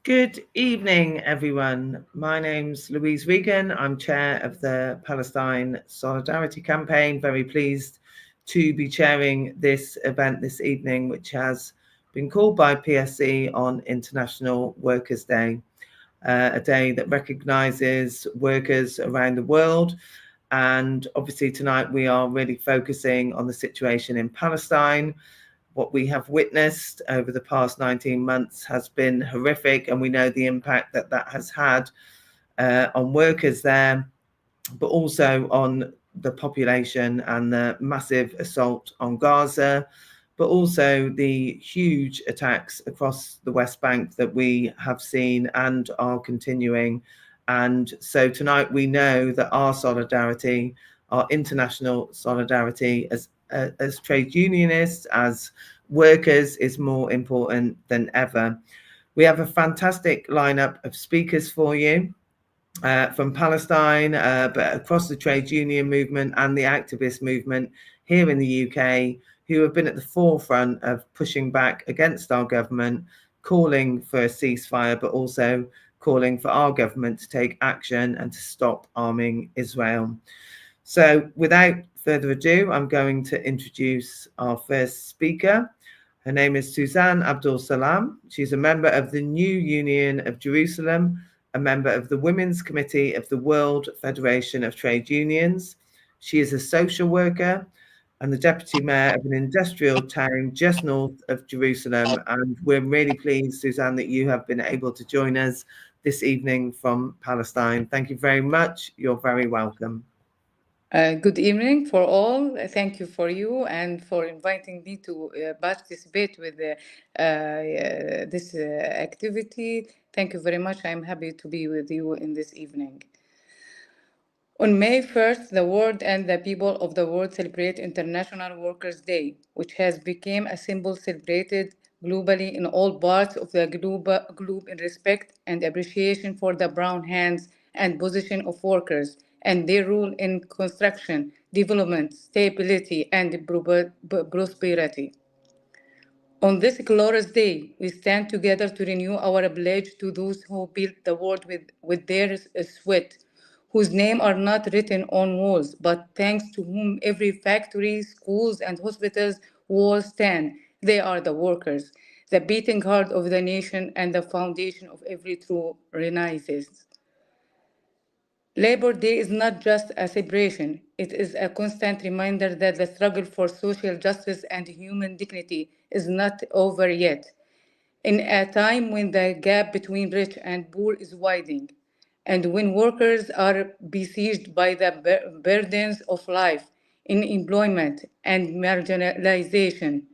Good evening, everyone. My name's Louise Regan. I'm chair of the Palestine Solidarity Campaign. Very pleased to be chairing this event this evening, which has been called by PSC on International Workers' Day, a day that recognises workers around the world. And obviously tonight we are really focusing on the situation in Palestine. What we have witnessed over the past 19 months has been horrific, and we know the impact that that has had on workers there, but also on the population and the massive assault on Gaza, but also the huge attacks across the West Bank that we have seen and are continuing. And so tonight we know that our solidarity, our international solidarity as trade unionists, as workers, is more important than ever. We have a fantastic lineup of speakers for you from Palestine, but across the trade union movement and the activist movement here in the UK, who have been at the forefront of pushing back against our government, calling for a ceasefire, but also calling for our government to take action and to stop arming Israel. So without further ado, I'm going to introduce our first speaker. Her name is Suzanne Abdul Salam. She's a member of the New Union of Jerusalem, a member of the Women's Committee of the World Federation of Trade Unions. She is a social worker and the deputy mayor of an industrial town just north of Jerusalem. And we're really pleased, Suzanne, that you have been able to join us this evening from Palestine. Thank you very much. You're very welcome. Good evening for all. Thank you for you and for inviting me to participate with this activity. Thank you very much. I'm happy to be with you in this evening. On May 1st, the world and the people of the world celebrate International Workers' Day, which has become a symbol celebrated globally in all parts of the globe in respect and appreciation for the brown hands and position of workers and their role in construction, development, stability, and prosperity. On this glorious day, we stand together to renew our pledge to those who built the world with their sweat, whose names are not written on walls, but thanks to whom every factory, schools, and hospitals walls stand. They are the workers, the beating heart of the nation and the foundation of every true renaissance. Labor Day is not just a celebration, it is a constant reminder that the struggle for social justice and human dignity is not over yet. In a time when the gap between rich and poor is widening, and when workers are besieged by the burdens of life, unemployment, and marginalization,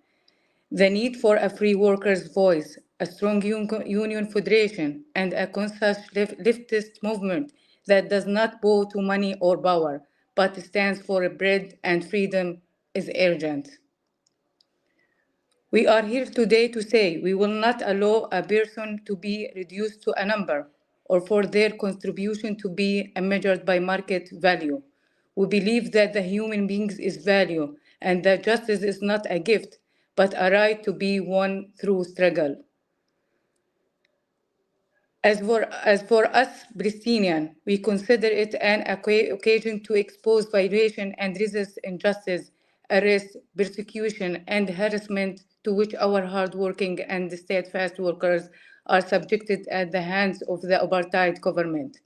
the need for a free workers' voice, a strong union federation, and a conscious leftist movement that does not bow to money or power, but stands for bread and freedom is urgent. We are here today to say we will not allow a person to be reduced to a number or for their contribution to be measured by market value. We believe that the human being is value and that justice is not a gift, but a right to be won through struggle. As for us Palestinian, we consider it an occasion to expose violation and resist injustice, arrest, persecution, and harassment to which our hardworking and steadfast workers are subjected at the hands of the apartheid government.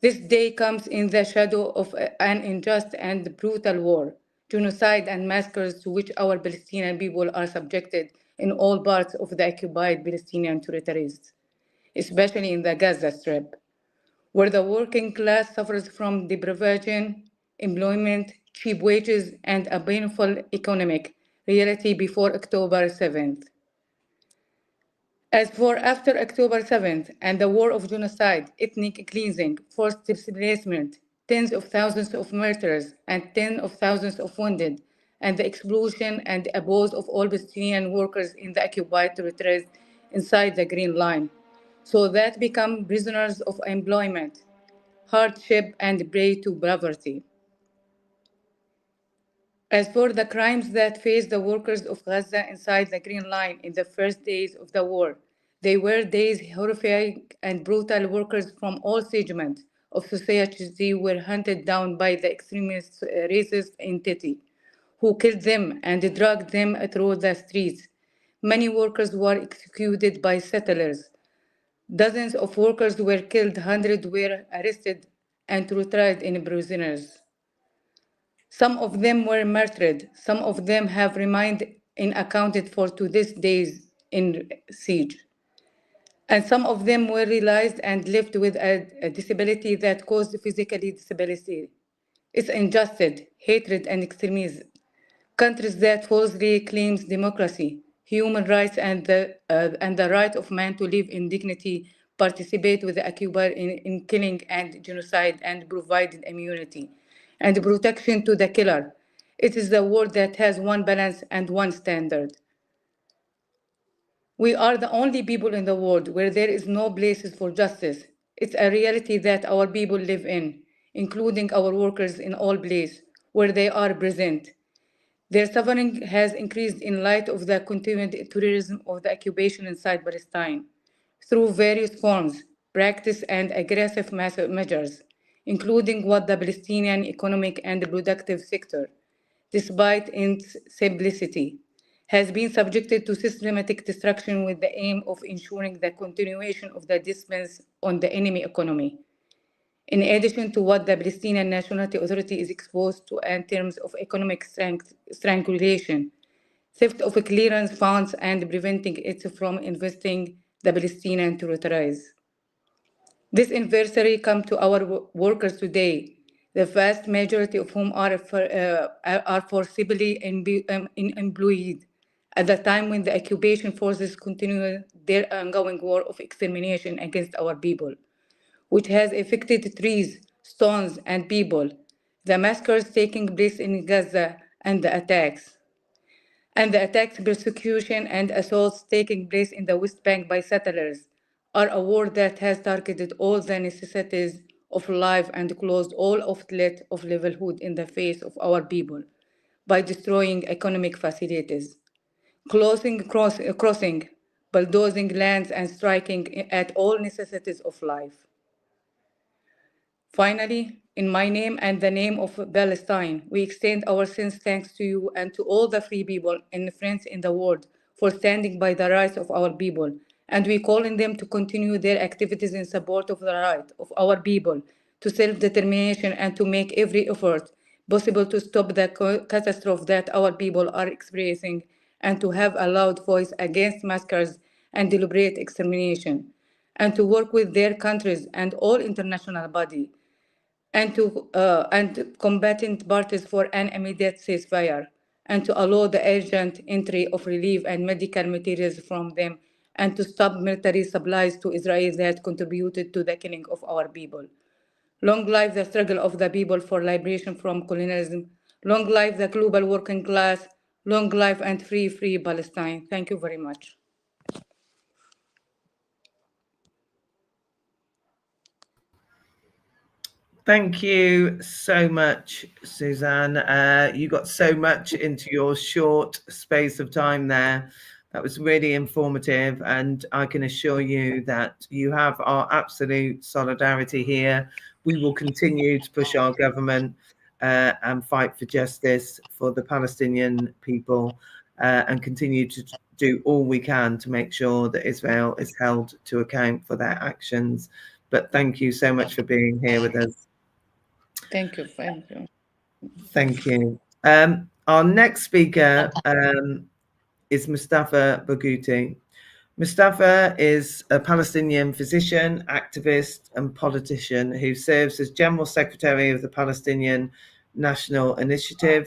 This day comes in the shadow of an unjust and brutal war, genocide and massacres to which our Palestinian people are subjected in all parts of the occupied Palestinian territories, especially in the Gaza Strip, where the working class suffers from deprivation, employment, cheap wages, and a painful economic reality before October 7th. As for after October 7th and the war of genocide, ethnic cleansing, forced displacement, tens of thousands of murders, and tens of thousands of wounded, and the explosion and abuse of all Palestinian workers in the occupied territories inside the Green Line, so that become prisoners of employment, hardship, and prey to poverty. As for the crimes that faced the workers of Gaza inside the Green Line in the first days of the war, They were days horrifying and brutal. Workers from all segments of society were hunted down by the extremist racist entity who killed them and dragged them through the streets. Many workers were executed by settlers. Dozens of workers were killed, hundreds were arrested and tried in prisoners. Some of them were martyred, some of them have remained unaccounted for to this day in siege, and some of them were realized and left with a disability that caused physical disability. It's injustice, hatred, and extremism. Countries that falsely claims democracy, human rights, and the right of man to live in dignity participate with the occupier in killing and genocide and providing immunity and protection to the killer. It is the world that has one balance and one standard. We are the only people in the world where there is no places for justice. It's a reality that our people live in, including our workers in all places where they are present. Their suffering has increased in light of the continued terrorism of the occupation inside Palestine through various forms, practice, and aggressive measures, including what the Palestinian economic and productive sector, despite its simplicity, has been subjected to systematic destruction with the aim of ensuring the continuation of the dispense on the enemy economy. In addition to what the Palestinian Nationality Authority is exposed to in terms of economic strangulation, theft of clearance funds, and preventing it from investing the Palestinian territories. This anniversary comes to our workers today, the vast majority of whom are forcibly employed at the time when the occupation forces continue their ongoing war of extermination against our people, which has affected trees, stones, and people. The massacres taking place in Gaza and the attacks, persecution, and assaults taking place in the West Bank by settlers are a war that has targeted all the necessities of life and closed all outlets of livelihood in the face of our people by destroying economic facilities, crossing, bulldozing lands, and striking at all necessities of life. Finally, in my name and the name of Palestine, we extend our sincere thanks to you and to all the free people and friends in the world for standing by the rights of our people. And we call on them to continue their activities in support of the right of our people to self-determination and to make every effort possible to stop the catastrophe that our people are experiencing and to have a loud voice against massacres and deliberate extermination and to work with their countries and all international bodies and combatant parties for an immediate ceasefire, and to allow the urgent entry of relief and medical materials from them, and to stop military supplies to Israel that contributed to the killing of our people. Long live the struggle of the people for liberation from colonialism. Long live the global working class. Long live and free Palestine. Thank you very much. Thank you so much, Suzanne. You got so much into your short space of time there. That was really informative, and I can assure you that you have our absolute solidarity here. We will continue to push our government and fight for justice for the Palestinian people and continue to do all we can to make sure that Israel is held to account for their actions. But thank you so much for being here with us. Thank you. Thank you. Thank you. Our next speaker is Mustafa Barghouti. Mustafa is a Palestinian physician, activist, and politician who serves as General Secretary of the Palestinian National Initiative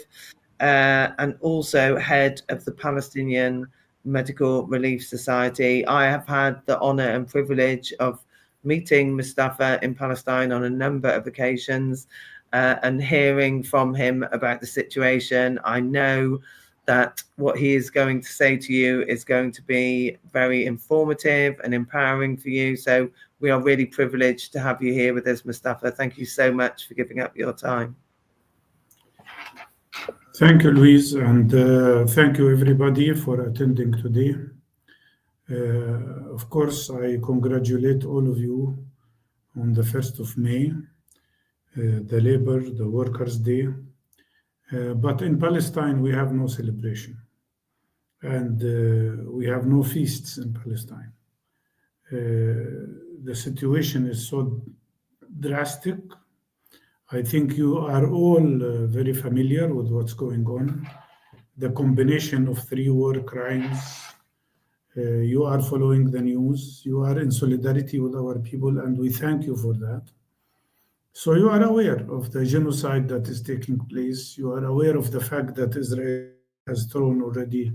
and also head of the Palestinian Medical Relief Society. I have had the honor and privilege of meeting Mustafa in Palestine on a number of occasions and hearing from him about the situation. I know that what he is going to say to you is going to be very informative and empowering for you. So we are really privileged to have you here with us, Mustafa. Thank you so much for giving up your time. Thank you, Louise, and thank you everybody for attending today. Of course, I congratulate all of you on the 1st of May, the Workers' Day. But in Palestine, we have no celebration, and we have no feasts in Palestine. The situation is so drastic. I think you are all very familiar with what's going on. The combination of 3 war crimes. You are following the news. You are in solidarity with our people, and we thank you for that. So you are aware of the genocide that is taking place. You are aware of the fact that Israel has thrown already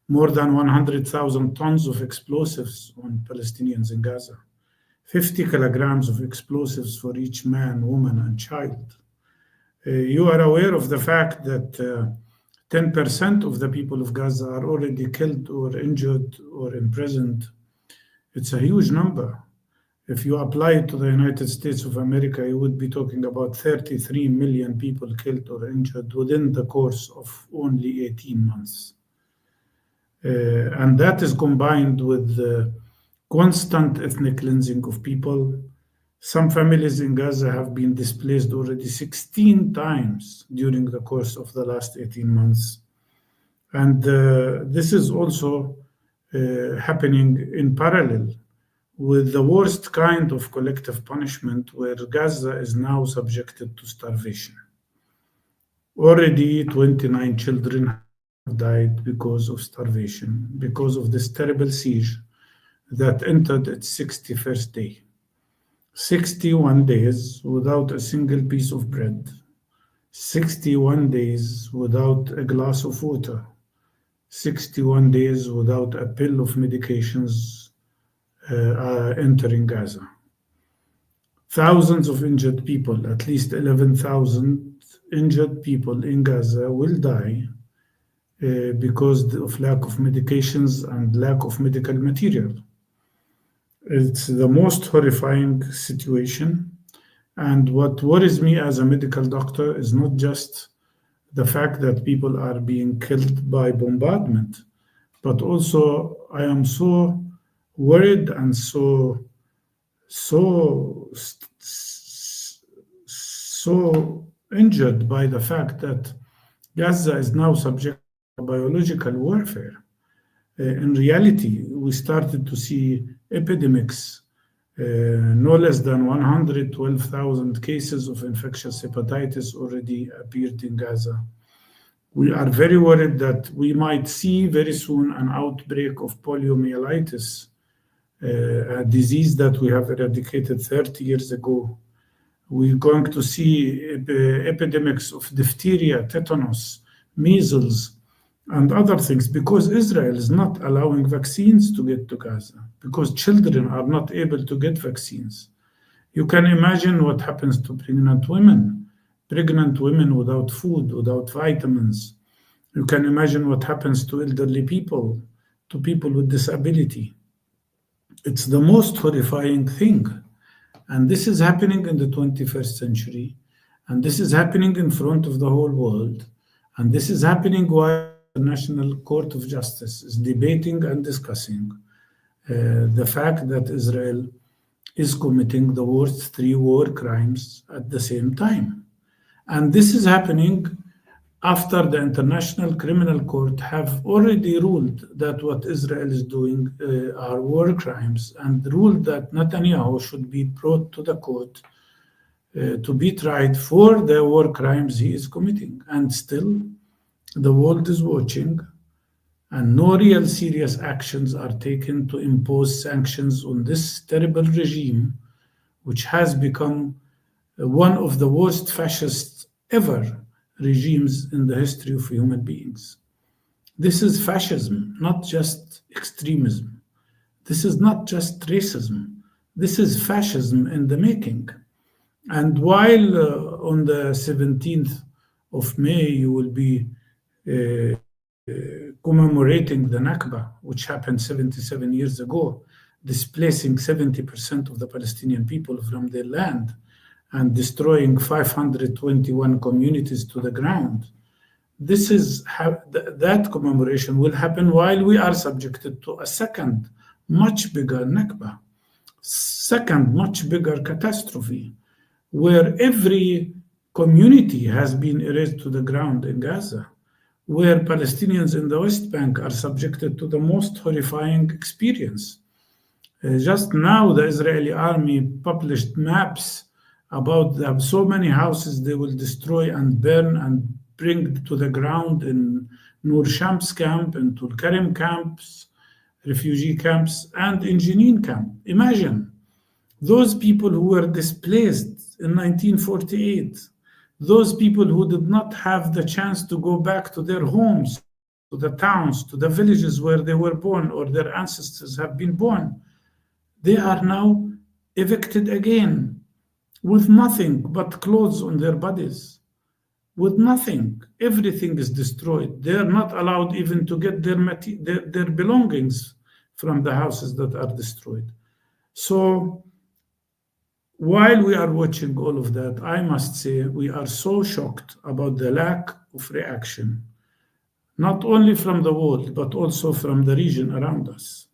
more than 100,000 tons of explosives on Palestinians in Gaza, 50 kilograms of explosives for each man, woman, and child. You are aware of the fact that 10% of the people of Gaza are already killed or injured or imprisoned. It's a huge number. If you apply it to the United States of America, you would be talking about 33 million people killed or injured within the course of only 18 months. And that is combined with the constant ethnic cleansing of people. Some families in Gaza have been displaced already 16 times during the course of the last 18 months. And this is also happening in parallel with the worst kind of collective punishment, where Gaza is now subjected to starvation. Already 29 children have died because of starvation, because of this terrible siege that entered its 61st day. 61 days without a single piece of bread, 61 days without a glass of water, 61 days without a pill of medications entering Gaza. Thousands of injured people, at least 11,000 injured people in Gaza will die because of lack of medications and lack of medical material. It's the most horrifying situation. And what worries me as a medical doctor is not just the fact that people are being killed by bombardment, but also I am so worried and so injured by the fact that Gaza is now subject to biological warfare. In reality, we started to see epidemics. No less than 112,000 cases of infectious hepatitis already appeared in Gaza. We are very worried that we might see very soon an outbreak of poliomyelitis, a disease that we have eradicated 30 years ago. We're going to see epidemics of diphtheria, tetanus, measles, and other things, because Israel is not allowing vaccines to get to Gaza, because children are not able to get vaccines. You can imagine what happens to pregnant women without food, without vitamins. You can imagine what happens to elderly people, to people with disability. It's the most horrifying thing. And this is happening in the 21st century. And this is happening in front of the whole world. And this is happening while the National Court of Justice is debating and discussing the fact that Israel is committing the worst 3 war crimes at the same time. And this is happening after the International Criminal Court have already ruled that what Israel is doing are war crimes, and ruled that Netanyahu should be brought to the court to be tried for the war crimes he is committing. And still, the world is watching, and no real serious actions are taken to impose sanctions on this terrible regime, which has become one of the worst fascist ever regimes in the history of human beings. This is fascism, not just extremism. This is not just racism. This is fascism in the making. And while on the 17th of May, you will be commemorating the Nakba, which happened 77 years ago, displacing 70% of the Palestinian people from their land and destroying 521 communities to the ground. That commemoration will happen while we are subjected to a second much bigger Nakba. Second, much bigger catastrophe, where every community has been erased to the ground in Gaza, where Palestinians in the West Bank are subjected to the most horrifying experience. Just now, the Israeli army published maps about so many houses they will destroy and burn and bring to the ground in Nur Shams camp, in Tul Karim camps, refugee camps, and in Jenin camp. Imagine those people who were displaced in 1948, those people who did not have the chance to go back to their homes, to the towns, to the villages where they were born or their ancestors have been born. They are now evicted again with nothing but clothes on their bodies, with nothing. Everything is destroyed. They are not allowed even to get their belongings from the houses that are destroyed. So while we are watching all of that, I must say we are so shocked about the lack of reaction, not only from the world, but also from the region around us,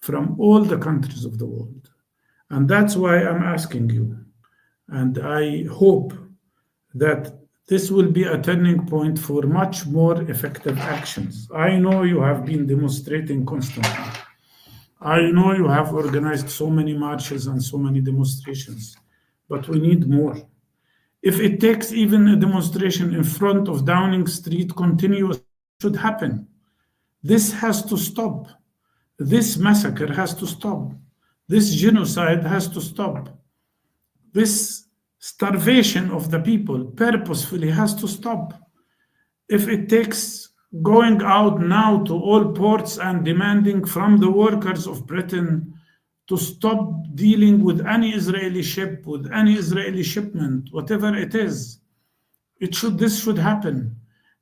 from all the countries of the world. And that's why I'm asking you, and I hope that this will be a turning point for much more effective actions. I know you have been demonstrating constantly. I know you have organized so many marches and so many demonstrations, but we need more. If it takes even a demonstration in front of Downing Street continuous, should happen. This has to stop. This massacre has to stop. This genocide has to stop. This starvation of the people purposefully has to stop. If it takes going out now to all ports and demanding from the workers of Britain to stop dealing with any Israeli ship, with any Israeli shipment, whatever it is, this should happen.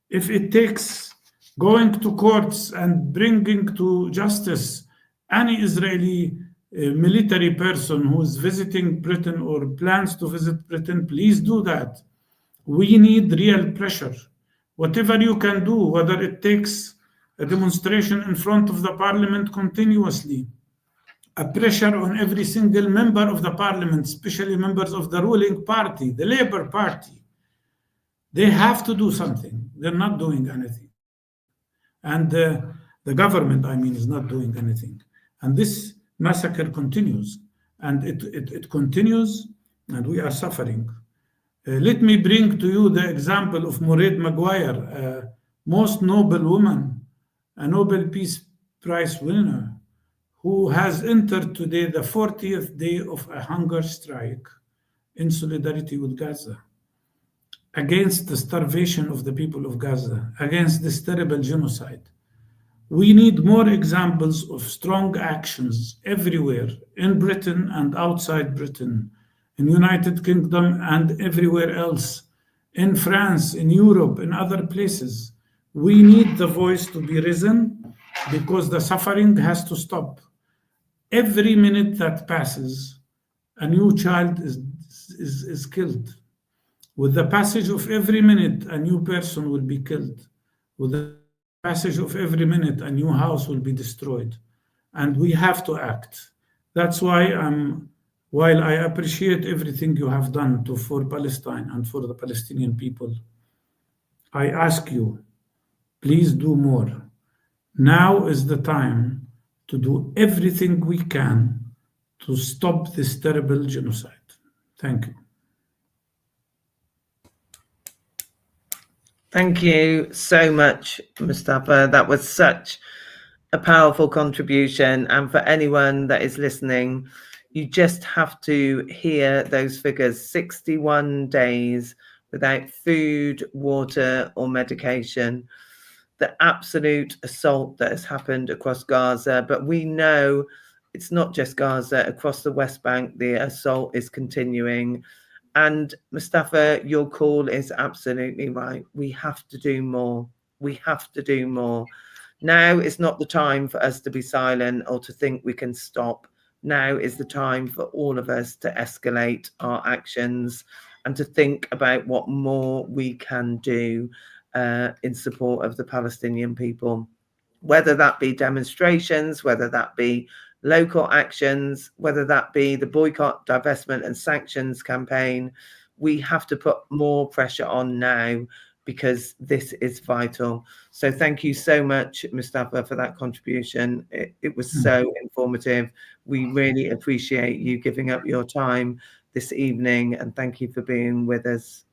If it takes going to courts and bringing to justice any Israeli military person who is visiting Britain or plans to visit Britain, please do that. We need real pressure. Whatever you can do, whether it takes a demonstration in front of the parliament continuously, a pressure on every single member of the parliament, especially members of the ruling party, the Labour Party. They have to do something. They're not doing anything. And the government, is not doing anything. And this massacre continues. And it continues, and we are suffering. Let me bring to you the example of Mairead Maguire, a most noble woman, a Nobel Peace Prize winner, who has entered today the 40th day of a hunger strike in solidarity with Gaza, against the starvation of the people of Gaza, against this terrible genocide. We need more examples of strong actions everywhere, in Britain and outside Britain, in United Kingdom and everywhere else, in France, in Europe, in other places. We need the voice to be risen because the suffering has to stop. Every minute that passes, a new child is killed. With the passage of every minute, a new person will be killed. With the passage of every minute, a new house will be destroyed. And we have to act. That's why while I appreciate everything you have done for Palestine and for the Palestinian people, I ask you, please do more. Now is the time to do everything we can to stop this terrible genocide. Thank you. Thank you so much, Mustafa. That was such a powerful contribution. And for anyone that is listening, you just have to hear those figures: 61 days without food, water, or medication. The absolute assault that has happened across Gaza. But we know it's not just Gaza. Across the West Bank, the assault is continuing. And Mustafa, your call is absolutely right. We have to do more. We have to do more. Now is not the time for us to be silent or to think we can stop. Now is the time for all of us to escalate our actions and to think about what more we can do in support of the Palestinian people. whether that be demonstrations, whether that be local actions, whether that be the boycott, divestment and sanctions campaign. We have to put more pressure on now because this is vital. So thank you so much, Mustafa, for that contribution. It was so informative. We really appreciate you giving up your time this evening, and thank you for being with us.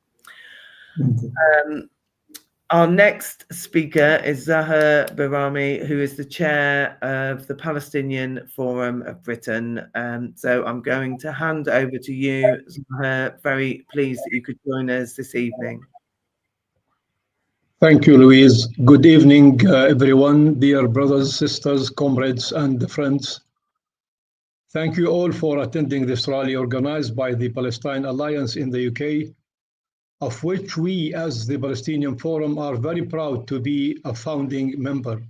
Our next speaker is Zahar Barami, who is the chair of the Palestinian Forum of Britain. So I'm going to hand over to you, Zahar. Very pleased that you could join us this evening. Thank you, Louise. Good evening, everyone, dear brothers, sisters, comrades, and friends. Thank you all for attending this rally organized by the Palestine Alliance in the UK, of which we, as the Palestinian Forum, are very proud to be a founding member.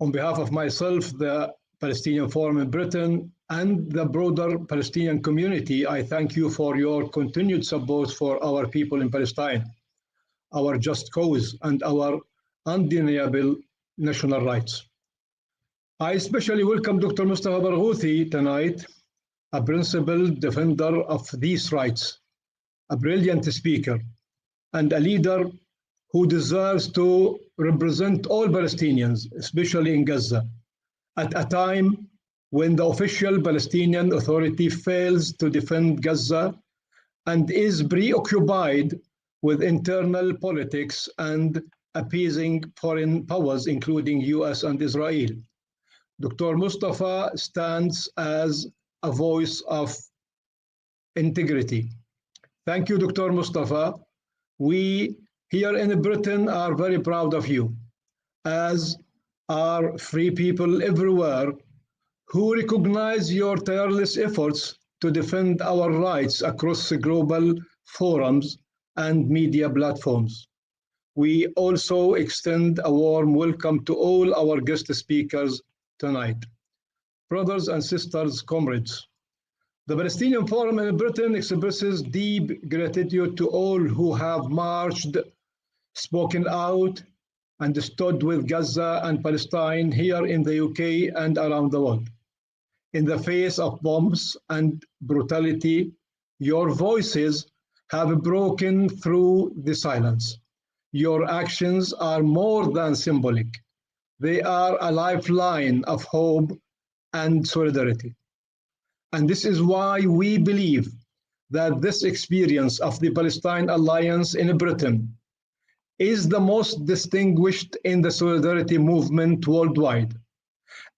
On behalf of myself, the Palestinian Forum in Britain, and the broader Palestinian community, I thank you for your continued support for our people in Palestine, our just cause, and our undeniable national rights. I especially welcome Dr. Mustafa Barghouthi tonight, a principled defender of these rights, a brilliant speaker, and a leader who deserves to represent all Palestinians, especially in Gaza, at a time when the official Palestinian Authority fails to defend Gaza and is preoccupied with internal politics and appeasing foreign powers, including US and Israel. Dr. Mustafa stands as a voice of integrity. Thank you, Dr. Mustafa. We here in Britain are very proud of you, as are free people everywhere who recognize your tireless efforts to defend our rights across global forums and media platforms. We also extend a warm welcome to all our guest speakers tonight. Brothers and sisters, comrades, the Palestinian Forum in Britain expresses deep gratitude to all who have marched, spoken out, and stood with Gaza and Palestine here in the UK and around the world. In the face of bombs and brutality, your voices have broken through the silence. Your actions are more than symbolic. They are a lifeline of hope and solidarity. And this is why we believe that this experience of the Palestine Alliance in Britain is the most distinguished in the solidarity movement worldwide.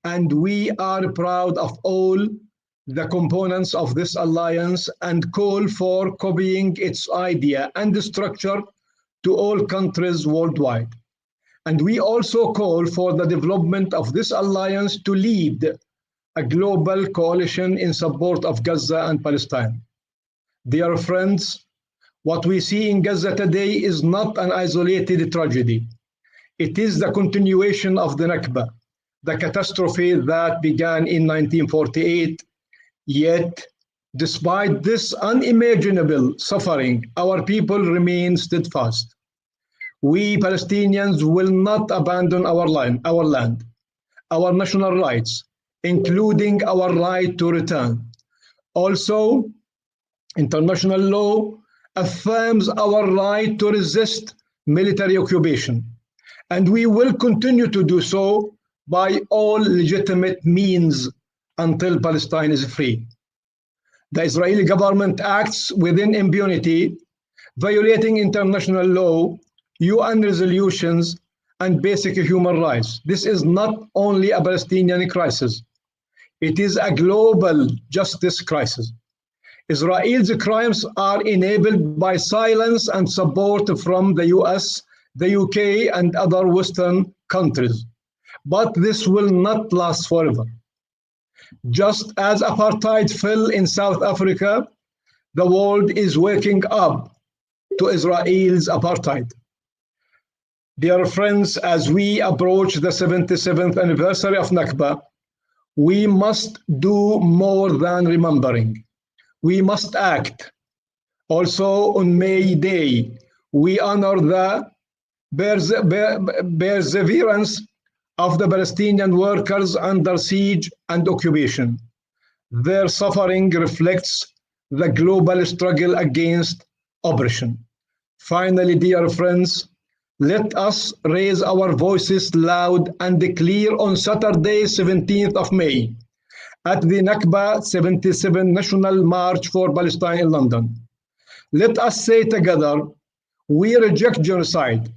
And we are proud of all the components of this alliance and call for copying its idea and structure to all countries worldwide. And we also call for the development of this alliance to lead a global coalition in support of Gaza and Palestine. Dear friends, what we see in Gaza today is not an isolated tragedy. It is the continuation of the Nakba, the catastrophe that began in 1948. Yet, despite this unimaginable suffering, our people remain steadfast. We Palestinians will not abandon our land, our national rights, including our right to return. Also, international law affirms our right to resist military occupation, and we will continue to do so by all legitimate means until Palestine is free. The Israeli government acts within impunity, violating international law, UN resolutions, and basic human rights. This is not only a Palestinian crisis. It is a global justice crisis. Israel's crimes are enabled by silence and support from the US, the UK, and other Western countries. But this will not last forever. Just as apartheid fell in South Africa, the world is waking up to Israel's apartheid. Dear friends, as we approach the 77th anniversary of Nakba, we must do more than remembering. We must act. Also on May Day, we honor the perseverance of the Palestinian workers under siege and occupation. Their suffering reflects the global struggle against oppression. Finally, dear friends, let us raise our voices loud and clear on Saturday, 17th of May, at the Nakba 77 National March for Palestine in London. Let us say together, we reject genocide.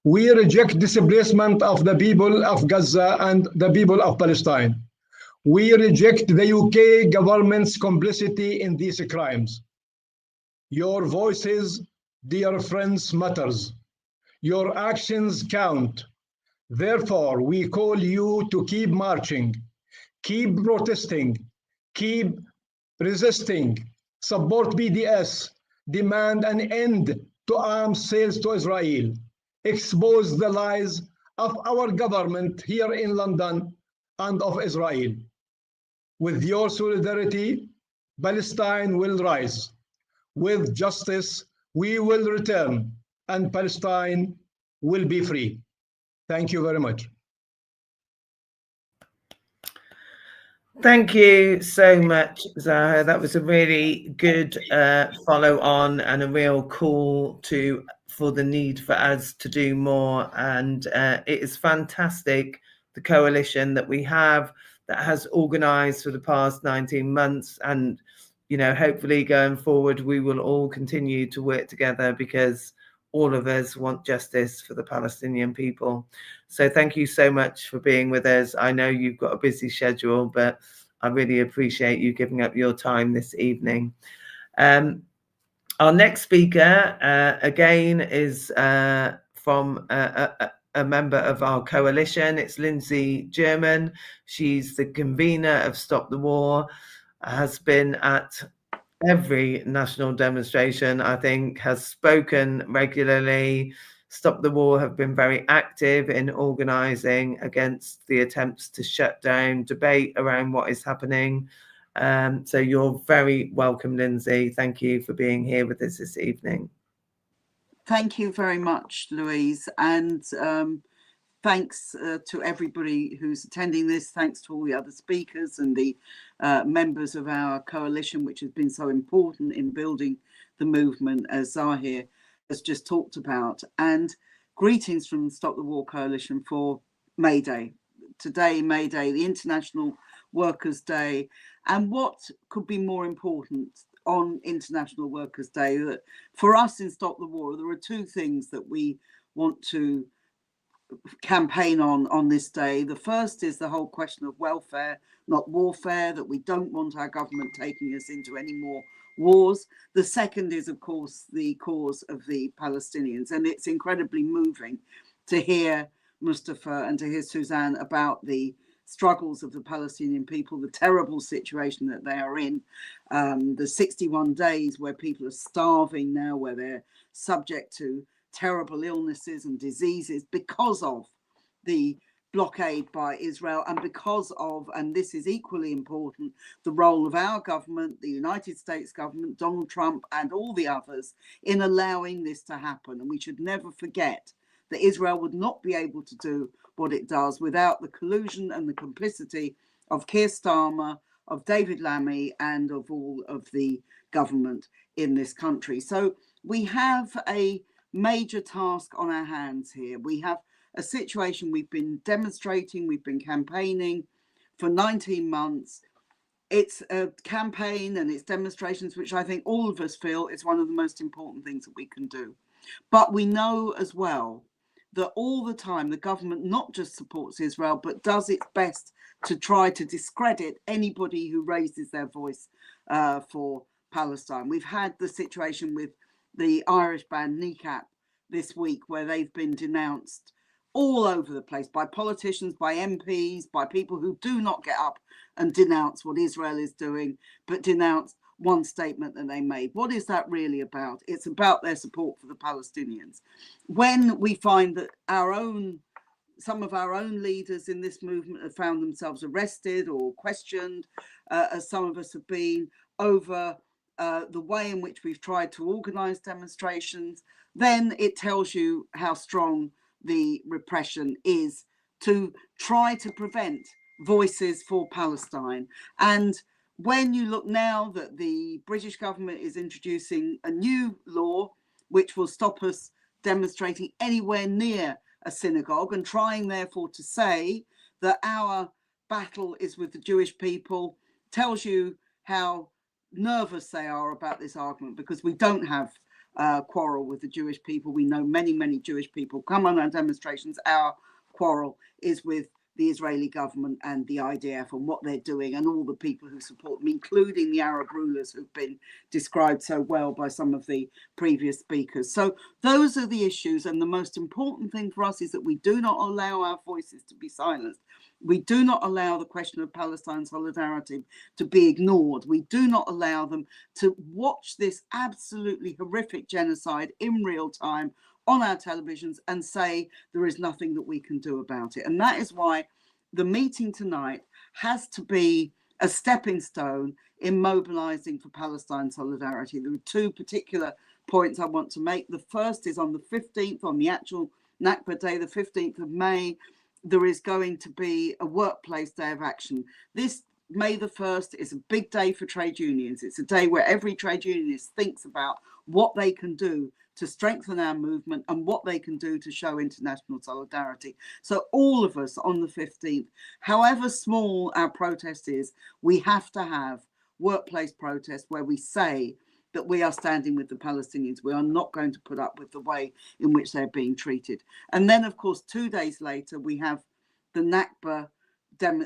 We reject displacement of the people of Gaza and the people of Palestine. We reject the UK government's complicity in these crimes. Your voices, dear friends, matters. Your actions count. Therefore, we call you to keep marching, keep protesting, keep resisting, support BDS, demand an end to arms sales to Israel, expose the lies of our government here in London and of Israel. With your solidarity, Palestine will rise. With justice, we will return, and Palestine will be free. Thank you very much. Thank you so much, Zaha. That was a really good follow on and a real call for the need for us to do more. And it is fantastic, the coalition that we have that has organised for the past 19 months. And, you know, hopefully going forward, we will all continue to work together because all of us want justice for the Palestinian people. So thank you so much for being with us. I know you've got a busy schedule, but I really appreciate you giving up your time this evening. Our next speaker, again, is from a member of our coalition. It's Lindsay German. She's the convener of Stop the War, has been at every national demonstration, I think, has spoken regularly. Stop the War have been very active in organising against the attempts to shut down debate around what is happening. So you're very welcome, Lindsay. Thank you for being here with us this evening. Thank you very much, Louise. And thanks to everybody who's attending this. Thanks to all the other speakers and the members of our coalition, which has been so important in building the movement, as Zahir has just talked about. And greetings from Stop the War Coalition for May Day. Today, May Day, the International Workers' Day. And what could be more important on International Workers' Day? That for us in Stop the War, there are two things that we want to campaign on this day. The first is the whole question of welfare, not warfare, that we don't want our government taking us into any more wars. The second is, of course, the cause of the Palestinians. And it's incredibly moving to hear Mustafa and to hear Suzanne about the struggles of the Palestinian people, the terrible situation that they are in, the 61 days where people are starving now, where they're subject to terrible illnesses and diseases because of the blockade by Israel, and because of, and this is equally important, the role of our government, the United States government, Donald Trump and all the others in allowing this to happen. And we should never forget that Israel would not be able to do what it does without the collusion and the complicity of Keir Starmer, of David Lammy, and of all of the government in this country. So we have a major task on our hands here. We have a situation we've been demonstrating, we've been campaigning for 19 months. It's a campaign and it's demonstrations which I think all of us feel is one of the most important things that we can do. But we know as well that all the time the government not just supports Israel, but does its best to try to discredit anybody who raises their voice for Palestine. We've had the situation with the Irish band Nakba this week, where they've been denounced all over the place by politicians, by MPs, by people who do not get up and denounce what Israel is doing, but denounce one statement that they made. What is that really about? It's about their support for the Palestinians. When we find that some of our own leaders in this movement have found themselves arrested or questioned, as some of us have been, over the way in which we've tried to organise demonstrations, then it tells you how strong the repression is to try to prevent voices for Palestine. And when you look now that the British government is introducing a new law which will stop us demonstrating anywhere near a synagogue, and trying therefore to say that our battle is with the Jewish people, tells you how nervous they are about this argument, because we don't have a quarrel with the Jewish people. We know many Jewish people come on our demonstrations. Our quarrel is with the Israeli government and the IDF and what they're doing, and all the people who support them, including the Arab rulers who've been described so well by some of the previous speakers. So those are the issues, and the most important thing for us is that we do not allow our voices to be silenced. We do not allow the question of Palestine solidarity to be ignored. We do not allow them to watch this absolutely horrific genocide in real time on our televisions and say there is nothing that we can do about it. And that is why the meeting tonight has to be a stepping stone in mobilizing for Palestine solidarity. There are two particular points I want to make. The first is on the 15th, on the actual Nakba Day, the 15th of May, there is going to be a workplace day of action. This May the 1st is a big day for trade unions. It's a day where every trade unionist thinks about what they can do to strengthen our movement and what they can do to show international solidarity. So all of us on the 15th, however small our protest is, we have to have workplace protest where we say that we are standing with the Palestinians. We are not going to put up with the way in which they're being treated. And then, of course, 2 days later, we have the Nakba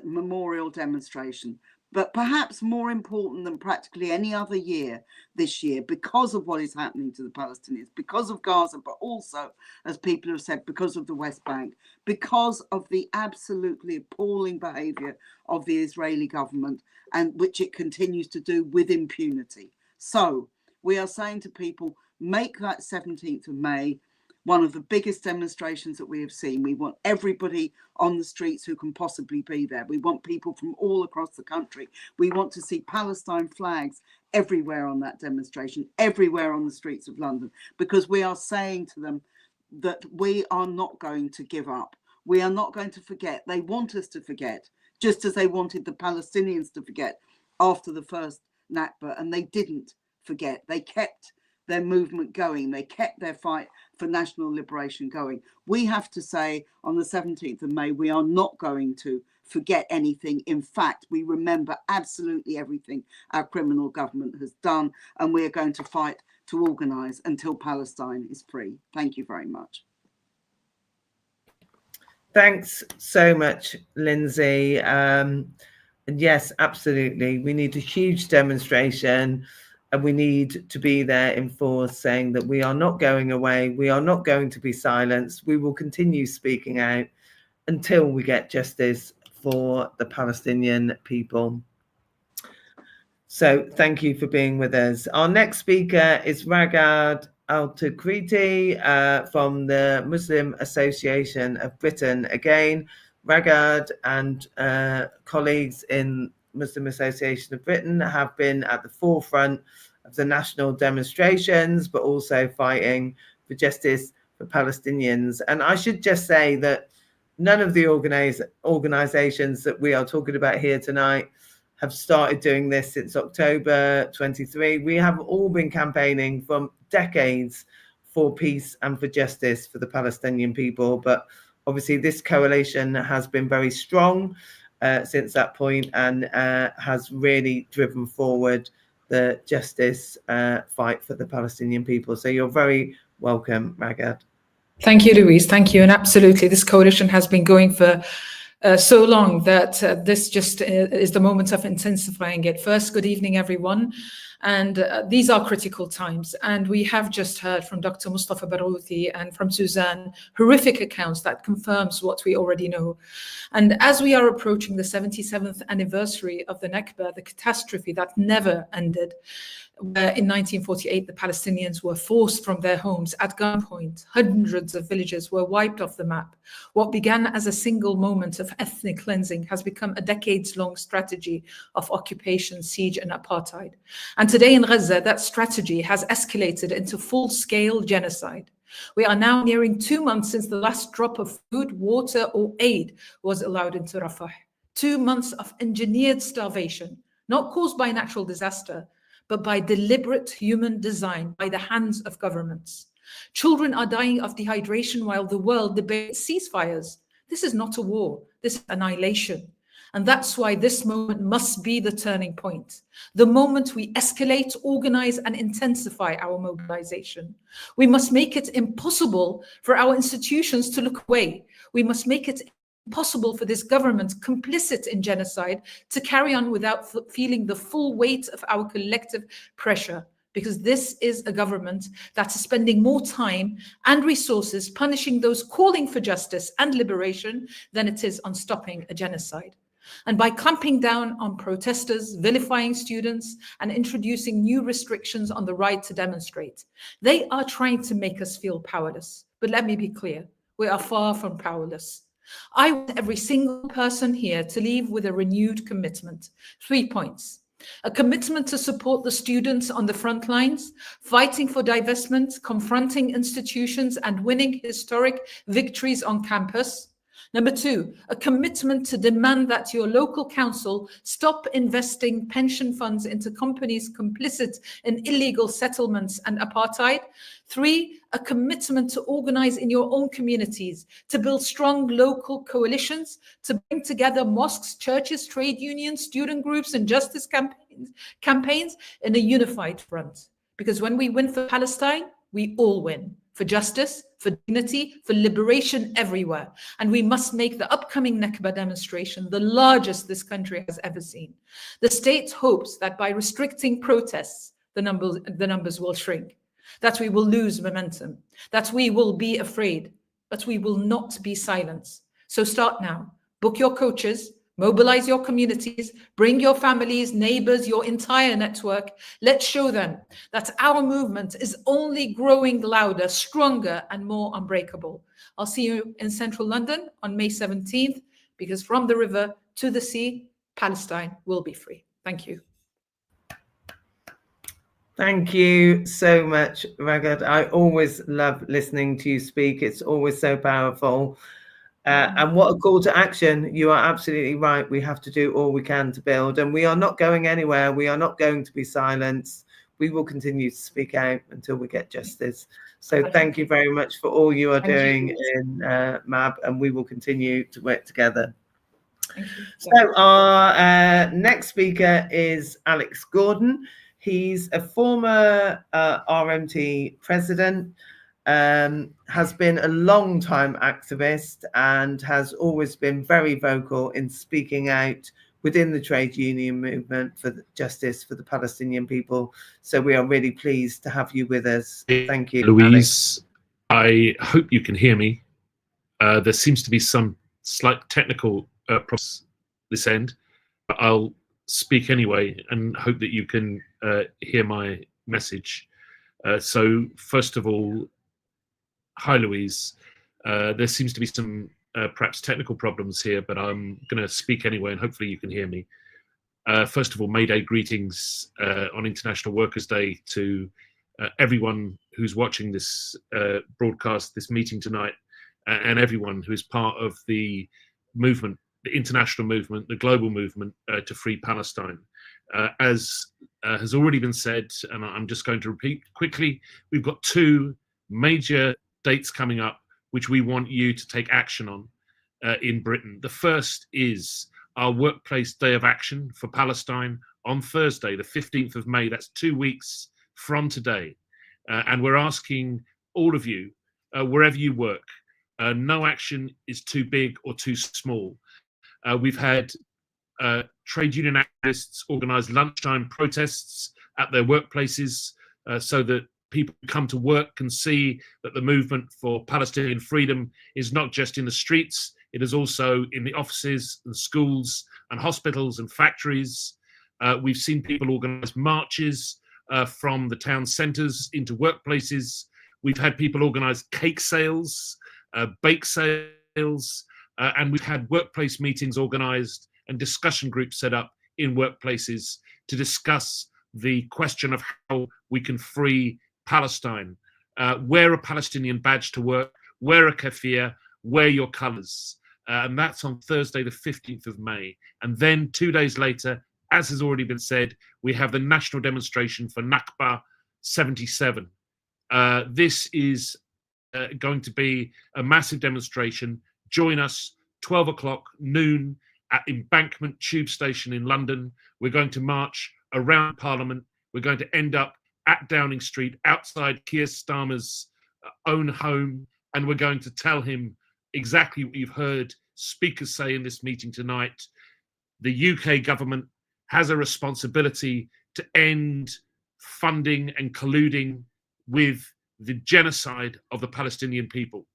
memorial demonstration. But perhaps more important than practically any other year this year, because of what is happening to the Palestinians, because of Gaza, but also, as people have said, because of the West Bank, because of the absolutely appalling behavior of the Israeli government, and which it continues to do with impunity. So we are saying to people, make that 17th of May one of the biggest demonstrations that we have seen. We want everybody on the streets who can possibly be there. We want people from all across the country. We want to see Palestine flags everywhere on that demonstration, everywhere on the streets of London, because we are saying to them that we are not going to give up. We are not going to forget. They want us to forget, just as they wanted the Palestinians to forget after the first Nakba, and they didn't forget. They kept their movement going. They kept their fight for national liberation going. We have to say on the 17th of May, we are not going to forget anything. In fact, we remember absolutely everything our criminal government has done, and we are going to fight to organise until Palestine is free. Thank you very much. Thanks so much, Lindsay. And yes, absolutely. We need a huge demonstration, and we need to be there in force, saying that we are not going away. We are not going to be silenced. We will continue speaking out until we get justice for the Palestinian people. So thank you for being with us. Our next speaker is Ragad Al-Takriti from the Muslim Association of Britain. Again, Ragad and colleagues in Muslim Association of Britain have been at the forefront of the national demonstrations, but also fighting for justice for Palestinians. And I should just say that none of the organizations that we are talking about here tonight have started doing this since October 23. We have all been campaigning for decades for peace and for justice for the Palestinian people. But obviously this coalition has been very strong since that point, and has really driven forward the justice fight for the Palestinian people. So you're very welcome, Ragad. Thank you, Louise. Thank you. And absolutely, this coalition has been going for so long that this just is the moment of intensifying it. First, good evening, everyone. And these are critical times. And we have just heard from Dr. Mustafa Barouthi and from Suzanne horrific accounts that confirms what we already know. And as we are approaching the 77th anniversary of the Nakba, the catastrophe that never ended, where in 1948 the Palestinians were forced from their homes at gunpoint, hundreds of villages were wiped off the map. What began as a single moment of ethnic cleansing has become a decades-long strategy of occupation, siege, and apartheid. And today in Gaza, that strategy has escalated into full-scale genocide. We are now nearing 2 months since the last drop of food, water, or aid was allowed into Rafah. 2 months of engineered starvation, not caused by natural disaster, but by deliberate human design by the hands of governments. Children are dying of dehydration while the world debates ceasefires. This is not a war, this is annihilation. And that's why this moment must be the turning point. The moment we escalate, organize, and intensify our mobilization. We must make it impossible for our institutions to look away. We must make it impossible for this government, complicit in genocide, to carry on without feeling the full weight of our collective pressure. Because this is a government that is spending more time and resources punishing those calling for justice and liberation than it is on stopping a genocide. And by clamping down on protesters, vilifying students, and introducing new restrictions on the right to demonstrate, they are trying to make us feel powerless. But let me be clear, we are far from powerless. I want every single person here to leave with a renewed commitment. 3 points. A commitment to support the students on the front lines, fighting for divestment, confronting institutions, and winning historic victories on campus. Number 2, a commitment to demand that your local council stop investing pension funds into companies complicit in illegal settlements and apartheid. 3, a commitment to organize in your own communities, to build strong local coalitions, to bring together mosques, churches, trade unions, student groups, and justice campaigns in a unified front. Because when we win for Palestine, we all win. For justice, for dignity, for liberation everywhere. And we must make the upcoming Nakba demonstration the largest this country has ever seen. The state hopes that by restricting protests, the numbers will shrink, that we will lose momentum, that we will be afraid, but we will not be silenced. So start now. Book your coaches, mobilize your communities, bring your families, neighbors, your entire network. Let's show them that our movement is only growing louder, stronger, and more unbreakable. I'll see you in central London on May 17th, because from the river to the sea, Palestine will be free. Thank you. Thank you so much, Ragad. I always love listening to you speak. It's always so powerful. And what a call to action. You are absolutely right. We have to do all we can to build, and we are not going anywhere. We are not going to be silenced. We will continue to speak out until we get justice. So thank you very much for all you are doing in MAB, and we will continue to work together. Thank you. So our next speaker is Alex Gordon. He's a former RMT president, has been a long-time activist, and has always been very vocal in speaking out within the trade union movement for justice for the Palestinian people. So we are really pleased to have you with us. Thank you, Louise. Alex. I hope you can hear me. There seems to be some slight technical problems this end, but I'll speak anyway and hope that you can hear my message. So first of all, hi, Louise. There seems to be some perhaps technical problems here, but I'm going to speak anyway, and hopefully you can hear me. First of all, May Day greetings on International Workers' Day to everyone who's watching this broadcast, this meeting tonight, and everyone who is part of the movement, the international movement, the global movement to free Palestine. As has already been said, and I'm just going to repeat quickly, we've got 2 major dates coming up which we want you to take action on in Britain. The first is our Workplace Day of Action for Palestine on Thursday, the 15th of May. That's 2 weeks from today. And we're asking all of you, wherever you work, no action is too big or too small. We've had trade union activists organize lunchtime protests at their workplaces so that people who come to work can see that the movement for Palestinian freedom is not just in the streets, it is also in the offices and schools and hospitals and factories. We've seen people organize marches from the town centers into workplaces. We've had people organize cake sales, bake sales, and we've had workplace meetings organized and discussion groups set up in workplaces to discuss the question of how we can free Palestine. wear a Palestinian badge to work, wear a keffiyeh, wear your colours. And that's on Thursday, the 15th of May. And then 2 days later, as has already been said, we have the national demonstration for Nakba 77. This is going to be a massive demonstration. Join us 12 o'clock noon at Embankment Tube Station in London. We're going to march around Parliament. We're going to end up at Downing Street outside Keir Starmer's own home, and we're going to tell him exactly what you've heard speakers say in this meeting tonight. The UK government has a responsibility to end funding and colluding with the genocide of the Palestinian people.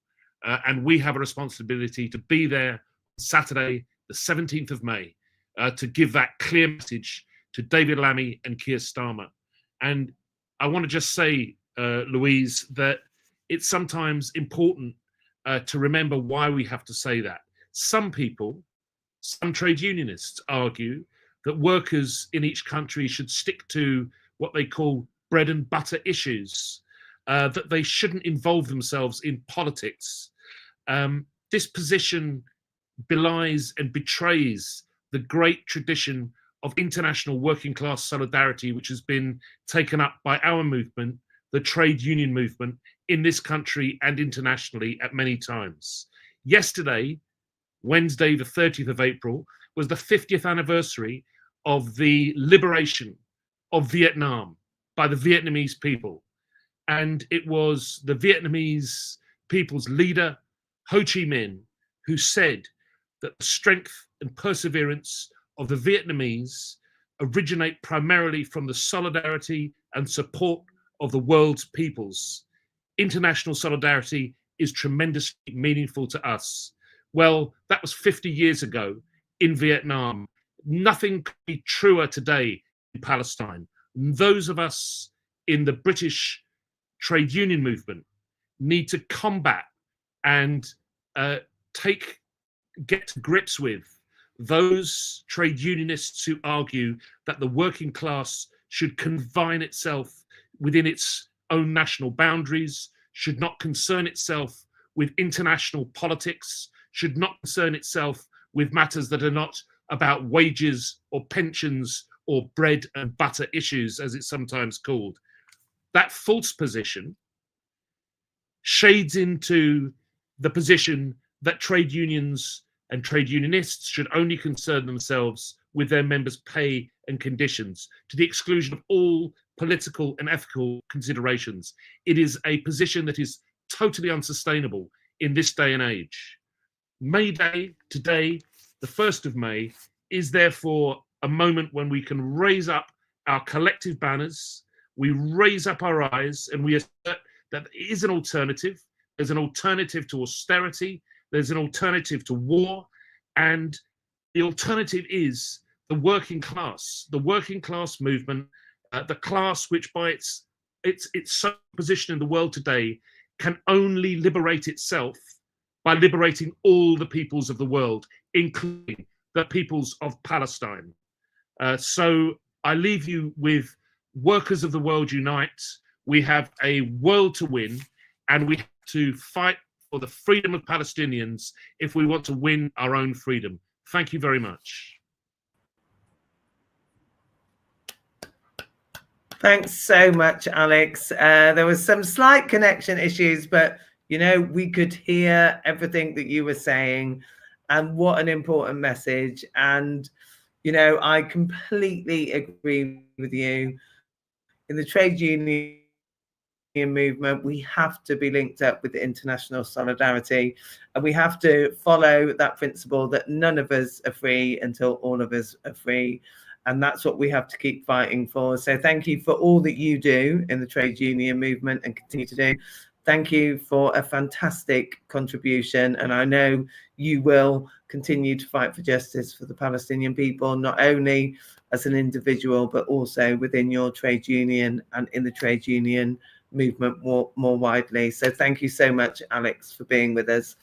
And we have a responsibility to be there Saturday, the 17th of May, to give that clear message to David Lammy and Keir Starmer. And I want to just say, Louise, that it's sometimes important to remember why we have to say that. Some people, some trade unionists argue that workers in each country should stick to what they call bread and butter issues, that they shouldn't involve themselves in politics. This position belies and betrays the great tradition of international working class solidarity, which has been taken up by our movement, the trade union movement, in this country and internationally at many times. Yesterday, Wednesday, the 30th of April, was the 50th anniversary of the liberation of Vietnam by the Vietnamese people. And it was the Vietnamese people's leader, Ho Chi Minh, who said that the strength and perseverance of the Vietnamese originate primarily from the solidarity and support of the world's peoples. International solidarity is tremendously meaningful to us. Well, that was 50 years ago in Vietnam. Nothing could be truer today in Palestine. Those of us in the British trade union movement need to combat and get to grips with those trade unionists who argue that the working class should confine itself within its own national boundaries, should not concern itself with international politics, should not concern itself with matters that are not about wages or pensions or bread and butter issues, as it's sometimes called. That false position shades into the position that trade unions and trade unionists should only concern themselves with their members' pay and conditions, to the exclusion of all political and ethical considerations. It is a position that is totally unsustainable in this day and age. May Day, today, the 1st of May, is therefore a moment when we can raise up our collective banners, we raise up our eyes, and we assert that there is an alternative. There's an alternative to austerity, there's an alternative to war, and the alternative is the working class movement, the class which by its position in the world today can only liberate itself by liberating all the peoples of the world, including the peoples of Palestine. So I leave you with Workers of the World Unite. We have a world to win, and we have to fight for the freedom of Palestinians if we want to win our own freedom. Thank you very much. Thanks so much, Alex. There was some slight connection issues, but you know, we could hear everything that you were saying, and what an important message. And you know, I completely agree with you. In the trade union movement, we have to be linked up with international solidarity, and we have to follow that principle that none of us are free until all of us are free. And that's what we have to keep fighting for. So thank you for all that you do in the trade union movement and continue to do. Thank you for a fantastic contribution. And I know you will continue to fight for justice for the Palestinian people, not only as an individual, but also within your trade union and in the trade union movement more widely. So thank you so much, Alex, for being with us.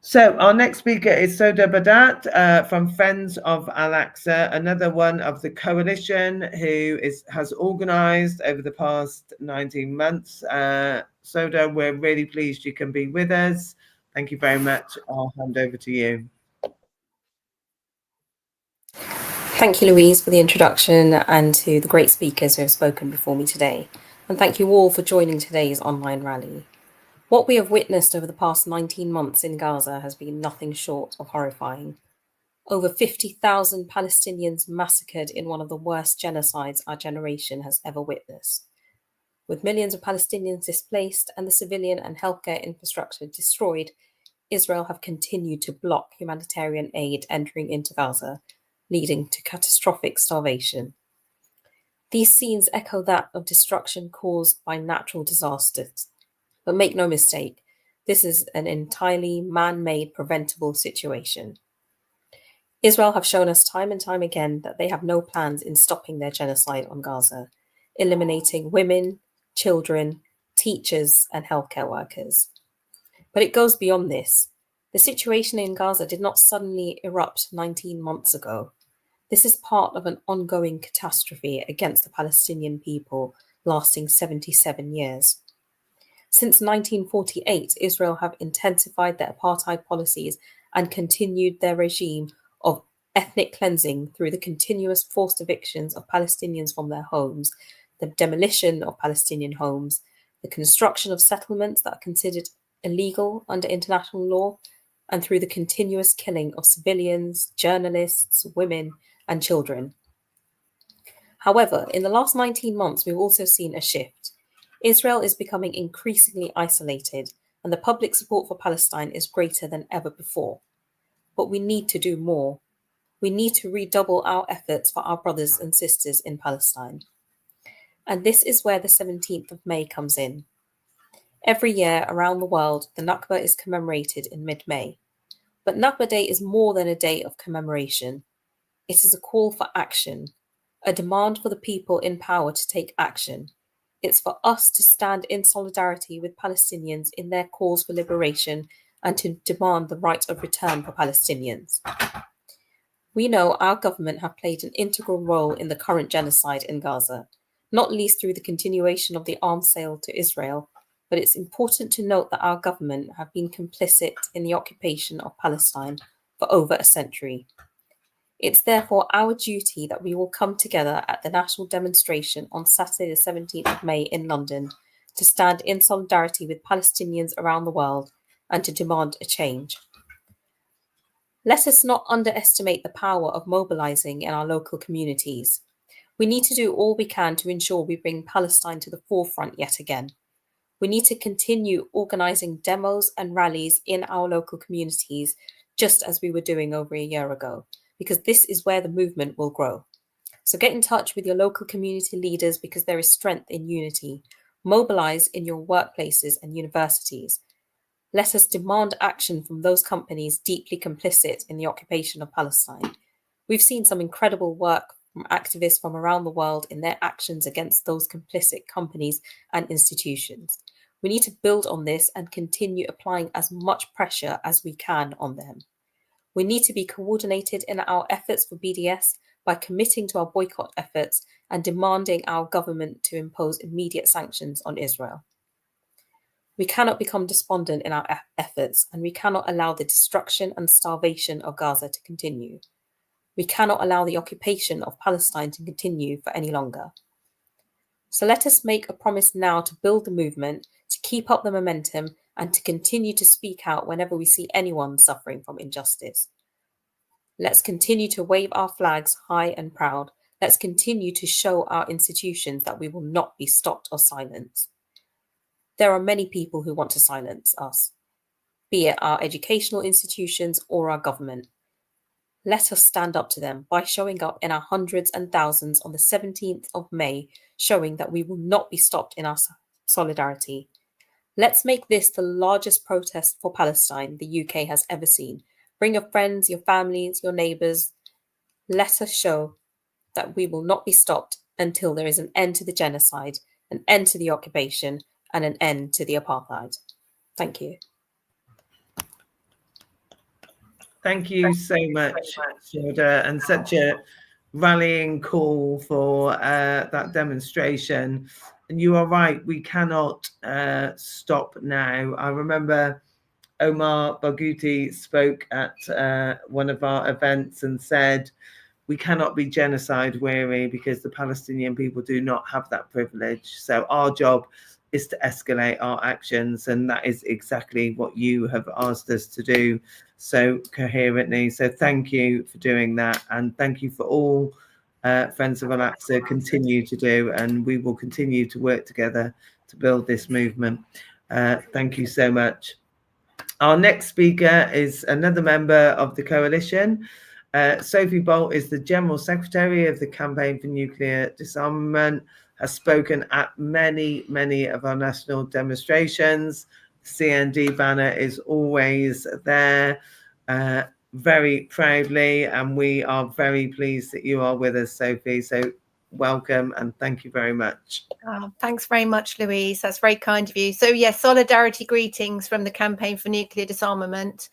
So our next speaker is Soda Badat from Friends of Al-Aqsa, another one of the coalition who has organised over the past 19 months. Soda, we're really pleased you can be with us. Thank you very much. I'll hand over to you. Thank you, Louise, for the introduction, and to the great speakers who have spoken before me today. And thank you all for joining today's online rally. What we have witnessed over the past 19 months in Gaza has been nothing short of horrifying. Over 50,000 Palestinians massacred in one of the worst genocides our generation has ever witnessed. With millions of Palestinians displaced and the civilian and healthcare infrastructure destroyed, Israel have continued to block humanitarian aid entering into Gaza, leading to catastrophic starvation. These scenes echo that of destruction caused by natural disasters. But make no mistake, this is an entirely man-made preventable situation. Israel have shown us time and time again that they have no plans in stopping their genocide on Gaza, eliminating women, children, teachers, and healthcare workers. But it goes beyond this. The situation in Gaza did not suddenly erupt 19 months ago. This is part of an ongoing catastrophe against the Palestinian people lasting 77 years. Since 1948, Israel have intensified their apartheid policies and continued their regime of ethnic cleansing through the continuous forced evictions of Palestinians from their homes, the demolition of Palestinian homes, the construction of settlements that are considered illegal under international law, and through the continuous killing of civilians, journalists, women, and children. However, in the last 19 months, we've also seen a shift. Israel is becoming increasingly isolated, and the public support for Palestine is greater than ever before. But we need to do more. We need to redouble our efforts for our brothers and sisters in Palestine. And this is where the 17th of May comes in. Every year around the world, the Nakba is commemorated in mid-May. But Nakba Day is more than a day of commemoration. It is a call for action, a demand for the people in power to take action. It's for us to stand in solidarity with Palestinians in their calls for liberation and to demand the right of return for Palestinians. We know our government have played an integral role in the current genocide in Gaza, not least through the continuation of the arms sale to Israel, but it's important to note that our government have been complicit in the occupation of Palestine for over a century. It's therefore our duty that we will come together at the national demonstration on Saturday the 17th of May in London to stand in solidarity with Palestinians around the world and to demand a change. Let us not underestimate the power of mobilizing in our local communities. We need to do all we can to ensure we bring Palestine to the forefront yet again. We need to continue organizing demos and rallies in our local communities, just as we were doing over a year ago, because this is where the movement will grow. So get in touch with your local community leaders because there is strength in unity. Mobilize in your workplaces and universities. Let us demand action from those companies deeply complicit in the occupation of Palestine. We've seen some incredible work from activists from around the world in their actions against those complicit companies and institutions. We need to build on this and continue applying as much pressure as we can on them. We need to be coordinated in our efforts for BDS by committing to our boycott efforts and demanding our government to impose immediate sanctions on Israel. We cannot become despondent in our efforts, and we cannot allow the destruction and starvation of Gaza to continue. We cannot allow the occupation of Palestine to continue for any longer. So let us make a promise now to build the movement, to keep up the momentum, and to continue to speak out whenever we see anyone suffering from injustice. Let's continue to wave our flags high and proud. Let's continue to show our institutions that we will not be stopped or silenced. There are many people who want to silence us, be it our educational institutions or our government. Let us stand up to them by showing up in our hundreds and thousands on the 17th of May, showing that we will not be stopped in our solidarity. Let's make this the largest protest for Palestine the UK has ever seen. Bring your friends, your families, your neighbours. Let us show that we will not be stopped until there is an end to the genocide, an end to the occupation, and an end to the apartheid. Thank you. Thank you so much, Shilda, and such a rallying call for that demonstration. And you are right, we cannot stop now. I remember Omar Barghouti spoke at one of our events and said, we cannot be genocide weary because the Palestinian people do not have that privilege. So our job is to escalate our actions, and that is exactly what you have asked us to do so coherently. So thank you for doing that, and thank you for all Friends of Al-Aqsa continue to do, and we will continue to work together to build this movement. Thank you so much. Our next speaker is another member of the coalition. Sophie Bolt is the General Secretary of the Campaign for Nuclear Disarmament, has spoken at many of our national demonstrations. CND banner is always there, very proudly, and we are very pleased that you are with us, Sophie. So welcome and thank you very much. Thanks very much, Louise. That's very kind of you. So yes, solidarity greetings from the Campaign for Nuclear Disarmament.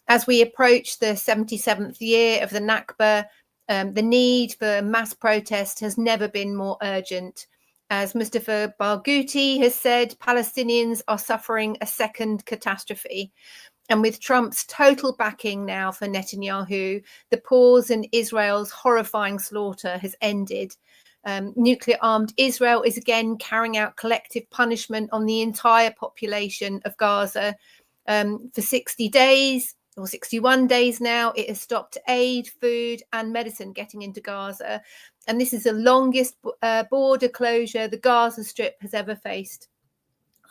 As we approach the 77th year of the Nakba, the need for mass protest has never been more urgent. As Mustafa Barghouti has said, Palestinians are suffering a second catastrophe. And with Trump's total backing now for Netanyahu, the pause in Israel's horrifying slaughter has ended. Nuclear-armed Israel is again carrying out collective punishment on the entire population of Gaza. For 60 days, or 61 days now, it has stopped aid, food and medicine getting into Gaza. And this is the longest border closure the Gaza Strip has ever faced.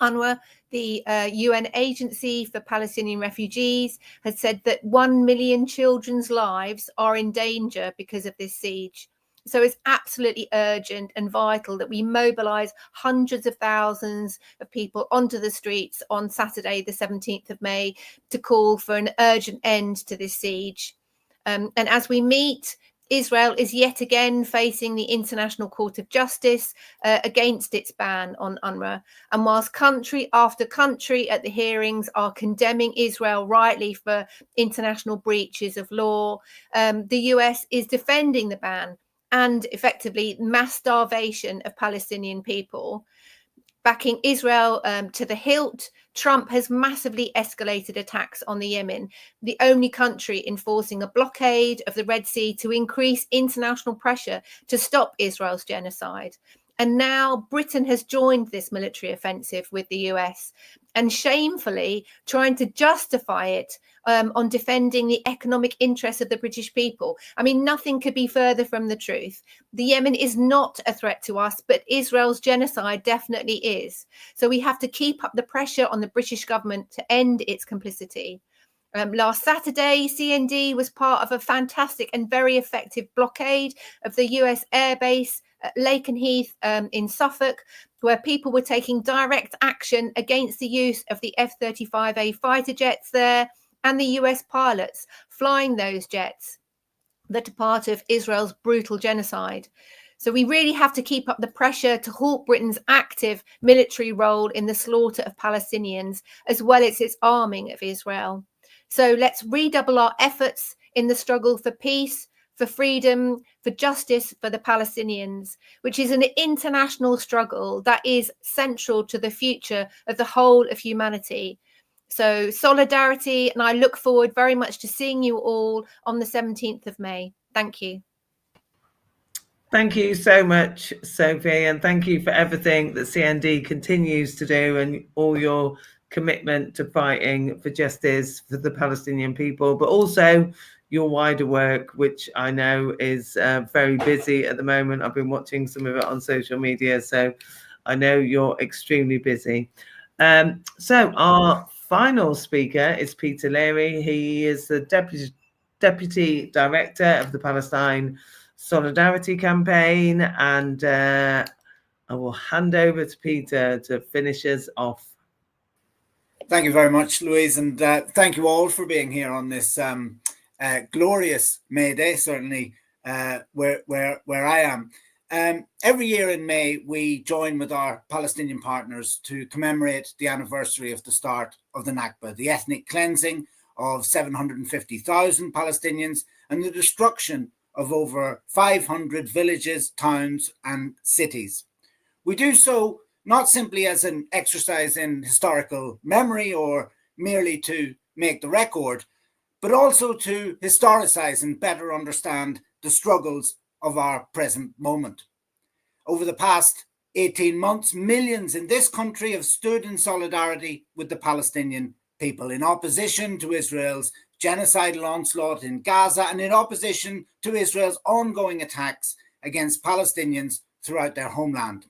UNRWA, the UN Agency for Palestinian Refugees, has said that 1 million children's lives are in danger because of this siege. So it's absolutely urgent and vital that we mobilise hundreds of thousands of people onto the streets on Saturday, the 17th of May, to call for an urgent end to this siege. And as we meet, Israel is yet again facing the International Court of Justice against its ban on UNRWA. And whilst country after country at the hearings are condemning Israel rightly for international breaches of law, the US is defending the ban and effectively mass starvation of Palestinian people. Backing Israel to the hilt, Trump has massively escalated attacks on the Yemen, the only country enforcing a blockade of the Red Sea to increase international pressure to stop Israel's genocide. And now Britain has joined this military offensive with the US and shamefully trying to justify it on defending the economic interests of the British people. I mean, nothing could be further from the truth. The Yemen is not a threat to us, but Israel's genocide definitely is. So we have to keep up the pressure on the British government to end its complicity. Last Saturday, CND was part of a fantastic and very effective blockade of the US airbase at Lakenheath in Suffolk, where people were taking direct action against the use of the F-35A fighter jets there and the US pilots flying those jets that are part of Israel's brutal genocide. So we really have to keep up the pressure to halt Britain's active military role in the slaughter of Palestinians, as well as its arming of Israel. So let's redouble our efforts in the struggle for peace, for freedom, for justice for the Palestinians, which is an international struggle that is central to the future of the whole of humanity. So solidarity, and I look forward very much to seeing you all on the 17th of May. Thank you. Thank you so much, Sophie, and thank you for everything that CND continues to do and all your commitment to fighting for justice for the Palestinian people, but also your wider work, which I know is very busy at the moment. I've been watching some of it on social media, so I know you're extremely busy. So our final speaker is Peter Leary. He is the Deputy Director of the Palestine Solidarity Campaign, and I will hand over to Peter to finish us off. Thank you very much, Louise, and thank you all for being here on this glorious May Day, certainly where I am. Every year in May, we join with our Palestinian partners to commemorate the anniversary of the start of the Nakba, the ethnic cleansing of 750,000 Palestinians and the destruction of over 500 villages, towns, and cities. We do so not simply as an exercise in historical memory or merely to make the record, but also to historicize and better understand the struggles of our present moment. Over the past 18 months, millions in this country have stood in solidarity with the Palestinian people in opposition to Israel's genocidal onslaught in Gaza and in opposition to Israel's ongoing attacks against Palestinians throughout their homeland.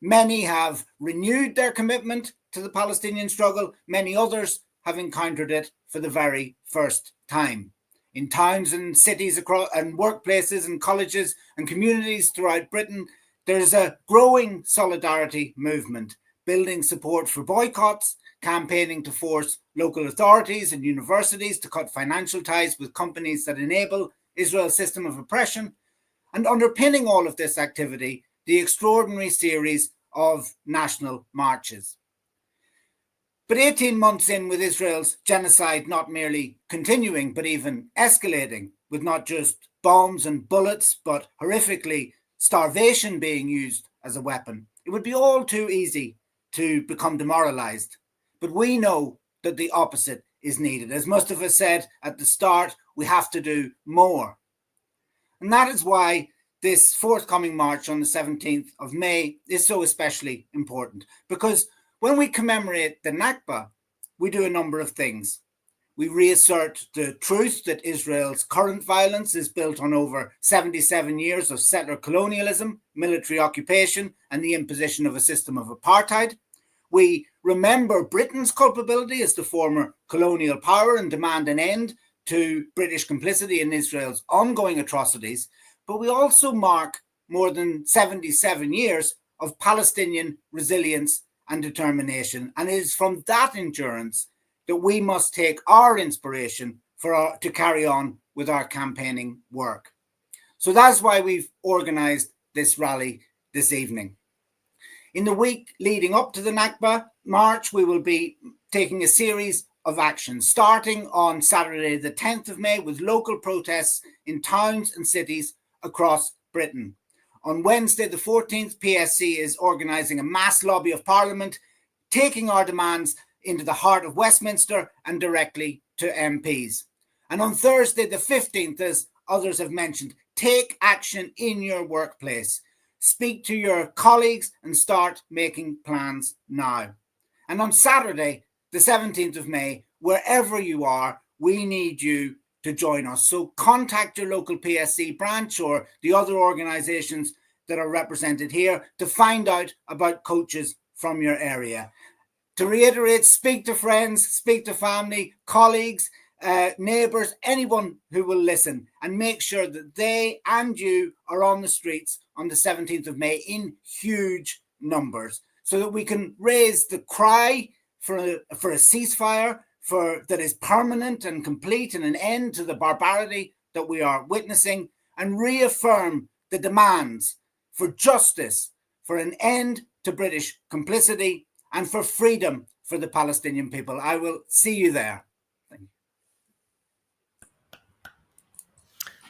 Many have renewed their commitment to the Palestinian struggle. Many others have encountered it for the very first time. In towns and cities across, and workplaces and colleges and communities throughout Britain, there's a growing solidarity movement, building support for boycotts, campaigning to force local authorities and universities to cut financial ties with companies that enable Israel's system of oppression, and underpinning all of this activity, the extraordinary series of national marches. But 18 months in, with Israel's genocide not merely continuing, but even escalating, with not just bombs and bullets, but horrifically starvation being used as a weapon, it would be all too easy to become demoralized. But we know that the opposite is needed. As Mustafa said at the start, we have to do more. And that is why this forthcoming march on the 17th of May is so especially important. Because when we commemorate the Nakba, we do a number of things. We reassert the truth that Israel's current violence is built on over 77 years of settler colonialism, military occupation, and the imposition of a system of apartheid. We remember Britain's culpability as the former colonial power and demand an end to British complicity in Israel's ongoing atrocities. But we also mark more than 77 years of Palestinian resilience and determination. And it is from that endurance that we must take our inspiration to carry on with our campaigning work. So that's why we've organised this rally this evening. In the week leading up to the Nakba march, we will be taking a series of actions, starting on Saturday the 10th of May with local protests in towns and cities across Britain. On Wednesday the 14th, PSC is organising a mass lobby of Parliament, taking our demands into the heart of Westminster and directly to MPs. And on Thursday the 15th, as others have mentioned, take action in your workplace. Speak to your colleagues and start making plans now. And on Saturday, the 17th of May, wherever you are, we need you to join us. So contact your local PSC branch or the other organisations that are represented here to find out about coaches from your area. To reiterate, speak to friends, speak to family, colleagues, neighbours, anyone who will listen, and make sure that they and you are on the streets on the 17th of May in huge numbers, so that we can raise the cry for a ceasefire that is permanent and complete, and an end to the barbarity that we are witnessing, and reaffirm the demands for justice, for an end to British complicity, and for freedom for the Palestinian people. I will see you there. Thank you.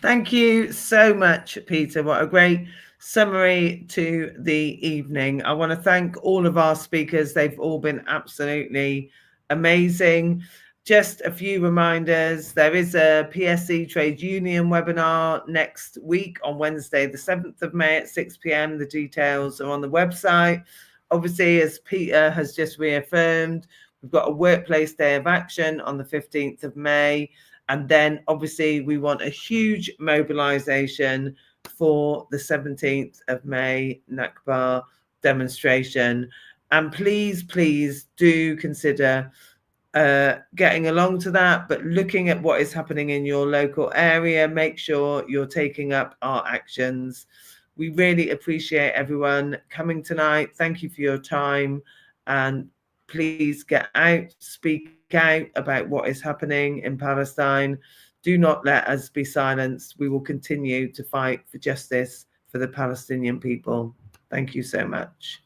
Thank you so much, Peter. What a great summary to the evening. I want to thank all of our speakers. They've all been absolutely amazing. Just a few reminders. There is a PSC Trade Union webinar next week on Wednesday, the 7th of May at 6 p.m. The details are on the website. Obviously, as Peter has just reaffirmed, we've got a workplace day of action on the 15th of May. And then obviously we want a huge mobilization for the 17th of May Nakba demonstration. And please, please do consider getting along to that, but looking at what is happening in your local area, make sure you're taking up our actions. We really appreciate everyone coming tonight. Thank you for your time, and please get out, speak out about what is happening in Palestine. Do not let us be silenced. We will continue to fight for justice for the Palestinian people. Thank you so much.